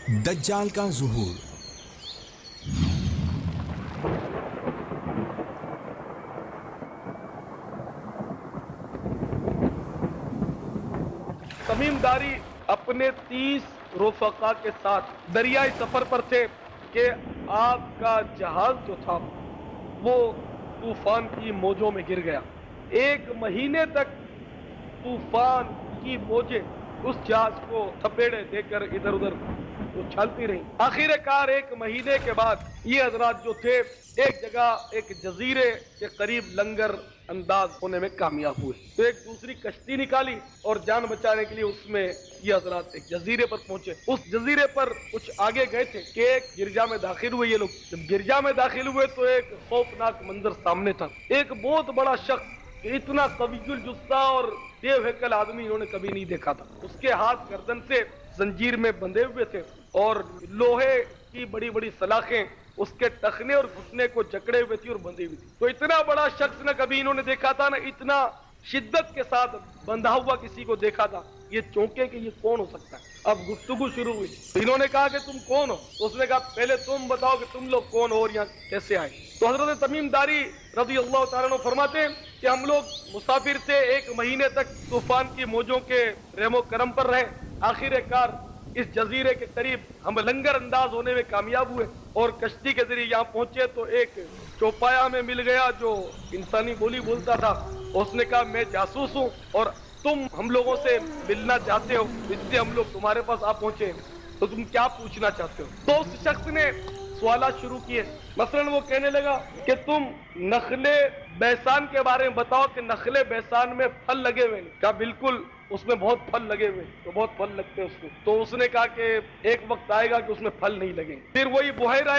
दज्जाल का ज़ुहूर। तमीमदारी अपने 30 रफ़क़ा के साथ दरियाई सफर पर थे कि आपका जहाज जो था वो तूफान की मौजों में गिर गया। 1 महीने तक तूफान की मौजें उस जहाज को थपेड़े देकर इधर उधर उछालती रही। आखिरकार 1 महीने के बाद ये हजरात जो थे एक जगह एक जजीरे के करीब लंगर अंदाज होने में कामयाब हुए। तो एक दूसरी कश्ती निकाली और जान बचाने के लिए उसमें ये हजरात एक जजीरे पर पहुंचे। उस जजीरे पर कुछ आगे गए थे कि एक गिरजा में दाखिल हुए। ये लोग जब गिरजा में दाखिल हुए तो एक खौफनाक मंजर सामने था। एक बहुत बड़ा शख्स, इतना कवियुल जुस्सा और देव हैकल आदमी इन्होंने कभी नहीं देखा था। उसके हाथ गर्दन से जंजीर में बंधे हुए थे और लोहे की बड़ी बड़ी सलाखें उसके टखने और घुटने को जकड़े हुए थी और बंधी हुई थी। तो इतना बड़ा शख्स न कभी इन्होंने देखा था, ना इतना शिद्दत के साथ बंधा हुआ किसी को देखा था। ये चौंके कि ये कौन हो सकता है। अब गुफ्तगू शुरू हुई तो इन्होंने कहा कि तुम कौन हो। तो उसने कहा पहले तुम बताओ कि तुम लोग कौन हो और यहाँ कैसे आए। तो हजरत तमीमदारी रज़ी अल्लाह तआला अन्हु फरमाते हैं कि हम लोग मुसाफिर थे, 1 महीने तक तूफान की मौजों के रहमो करम पर रहे। आखिरकार इस जजीरे के करीब हम लंगर अंदाज होने में कामयाब हुए और कश्ती के जरिए यहाँ पहुंचे तो एक चौपाया हमें मिल गया जो इंसानी बोली बोलता था। उसने कहा मैं जासूस हूँ और तुम हम लोगों से मिलना चाहते हो, इसलिए हम लोग तुम्हारे पास आ पहुंचे। तो तुम क्या पूछना चाहते हो। तो उस शख्स ने सवालात शुरू किए। मसलन वो कहने लगा कि तुम नखले बैसान के बारे में बताओ कि नखले बैसान में फल लगे हुए हैं। कहा बिल्कुल उसमें बहुत फल लगे हुए, तो बहुत फल लगते हैं उसको। तो उसने कहा कि एक वक्त आएगा कि उसमें फल नहीं लगेंगे। फिर वही बुहैरा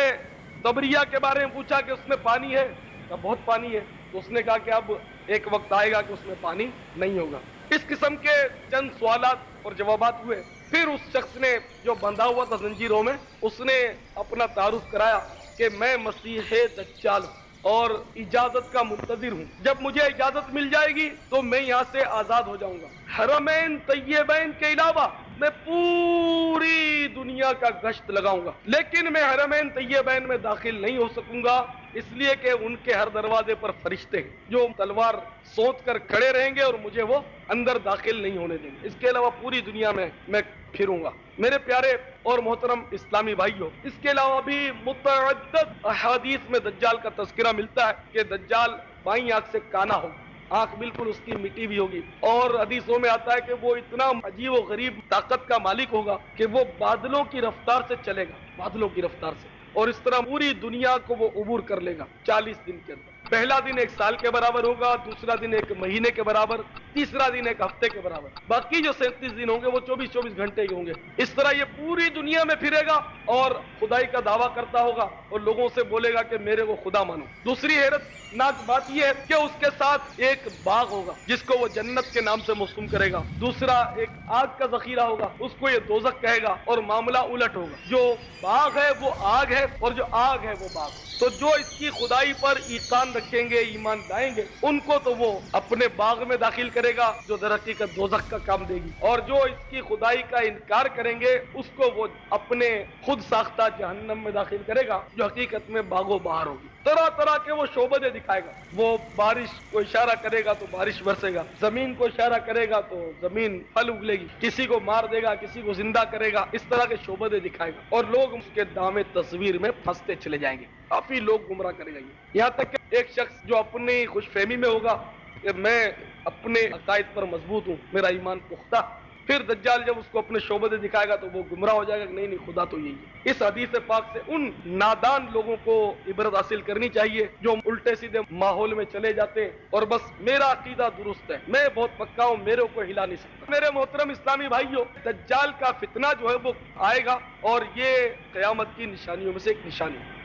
तबरिया के बारे में पूछा कि उसमें पानी है। कहा बहुत पानी है। तो उसने कहा कि अब एक वक्त आएगा कि उसमें पानी नहीं होगा। इस किस्म के चंद सवालात और जवाबात हुए। फिर उस शख्स ने जो बंधा हुआ था जंजीरों में, उसने अपना तारुफ कराया कि मैं मसीह दज्जाल हूं और इजाजत का मुंतजिर हूं। जब मुझे इजाजत मिल जाएगी तो मैं यहाँ से आजाद हो जाऊंगा। हरमैन तय्यबैन के अलावा मैं पूरी दुनिया का गश्त लगाऊंगा, लेकिन मैं हरमैन तय्यबैन में दाखिल नहीं हो सकूंगा, इसलिए कि उनके हर दरवाजे पर फरिश्ते हैं जो तलवार सोच कर खड़े रहेंगे और मुझे वो अंदर दाखिल नहीं होने देंगे। इसके अलावा पूरी दुनिया में मैं फिरूंगा। मेरे प्यारे और मोहतरम इस्लामी भाइयों, इसके अलावा भी मुतअद्दिद अहादीस में दज्जाल का तज़किरा मिलता है कि दज्जाल बाईं आंख से काना होगा, आंख बिल्कुल उसकी मिट्टी भी होगी। और हदीसों में आता है कि वो इतना अजीब व गरीब ताकत का मालिक होगा कि वो बादलों की रफ्तार से चलेगा, बादलों की रफ्तार से, और इस तरह पूरी दुनिया को वो उबूर कर लेगा 40 दिन के अंदर। पहला दिन 1 साल के बराबर होगा, दूसरा दिन 1 महीने के बराबर, तीसरा दिन 1 हफ्ते के बराबर, बाकी जो 37 दिन होंगे वो 24-24 घंटे के होंगे। इस तरह ये पूरी दुनिया में फिरेगा और खुदाई का दावा करता होगा और लोगों से बोलेगा कि मेरे को खुदा मानो। दूसरी हैरतनाक बात यह है कि उसके साथ एक बाग होगा जिसको वो जन्नत के नाम से मौसूम करेगा। दूसरा एक आग का जखीरा होगा, उसको ये दोजख कहेगा, और मामला उलट होगा। जो बाग है वो आग है और जो आग है वो बाग। तो जो इसकी खुदाई पर ईकान रखेंगे, ईमान लाएंगे, उनको तो वो अपने बाग में दाखिल करेगा जो दर हकीकत दोजख का काम देगी, और जो इसकी खुदाई का इनकार करेंगे उसको वो अपने खुद साख्ता जहन्नम में दाखिल करेगा जो हकीकत में बागो बहार होगी। तरह तरह के वो शोबदे दिखाएगा। वो बारिश को इशारा करेगा तो बारिश बरसेगा, जमीन को इशारा करेगा तो जमीन फल उगलेगी, किसी को मार देगा, किसी को जिंदा करेगा, इस तरह के शोबदे दिखाएगा और लोग उसके दामे तस्वीर में फंसते चले जाएंगे। काफी लोग गुमराह करेगा ये। यहाँ तक कि एक शख्स जो अपनी खुशफहमी में होगा कि मैं अपने अकायद पर मजबूत हूँ, मेरा ईमान पुख्ता, फिर दज्जाल जब उसको अपने शोबदे दिखाएगा तो वो गुमराह हो जाएगा कि नहीं नहीं खुदा तो यही है। इस हदीस पाक से उन नादान लोगों को इबरत हासिल करनी चाहिए जो उल्टे सीधे माहौल में चले जाते हैं और बस मेरा अकीदा दुरुस्त है, मैं बहुत पक्का हूँ, मेरे को हिला नहीं सकता। मेरे मोहतरम इस्लामी भाइयों, दज्जाल का फितना जो है वो आएगा और ये क़यामत की निशानियों में से एक निशानी है।